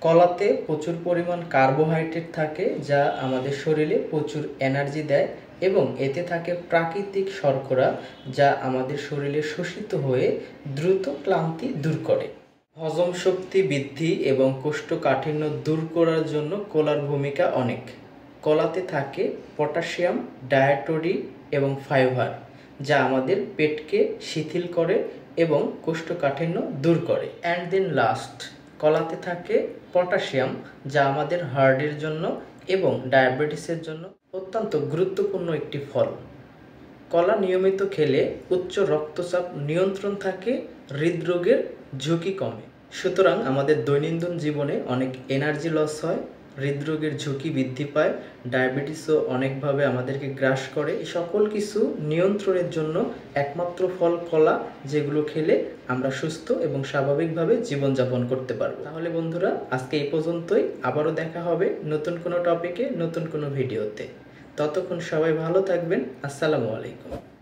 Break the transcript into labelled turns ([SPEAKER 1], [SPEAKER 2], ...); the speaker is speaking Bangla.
[SPEAKER 1] কলাতে প্রচুর পরিমাণ কার্বোহাইড্রেট থাকে, যা আমাদের শরীরে প্রচুর এনার্জি দেয় এবং এতে থাকে প্রাকৃতিক শর্করা, যা আমাদের শরীরে শোষিত হয়ে দ্রুত ক্লান্তি দূর করে। হজম শক্তি বৃদ্ধি এবং কোষ্ঠকাঠিন্য দূর করার জন্য কলার ভূমিকা অনেক। কলাতে থাকে পটাশিয়াম, ডায়েটরি এবং ফাইবার, যা আমাদের পেটকে শিথিল করে এবং কোষ্ঠকাঠিন্য দূর করে। অ্যান্ড দেন লাস্ট, কলাতে থাকে পটাশিয়াম, যা আমাদের হার্টের জন্য এবং ডায়াবেটিসের জন্য অত্যন্ত গুরুত্বপূর্ণ একটি ফল। কলা নিয়মিত খেলে উচ্চ রক্তচাপ নিয়ন্ত্রণ থাকে, হৃদরোগের ঝুঁকি কমে। সুতরাং আমাদের দৈনন্দিন জীবনে অনেক এনার্জি লস হয়, হৃদরোগের ঝুঁকি বৃদ্ধি পায়, ডায়াবেটিসও অনেকভাবে আমাদেরকে গ্রাস করে। এই সকল কিছু নিয়ন্ত্রণের জন্য একমাত্র ফল কলা, যেগুলো খেলে আমরা সুস্থ এবং স্বাভাবিকভাবে জীবনযাপন করতে পারবো। তাহলে বন্ধুরা, আজকে এই পর্যন্তই। আবারও দেখা হবে নতুন কোনো টপিকে, নতুন কোনো ভিডিওতে। ততক্ষণ সবাই ভালো থাকবেন। আসসালামু আলাইকুম।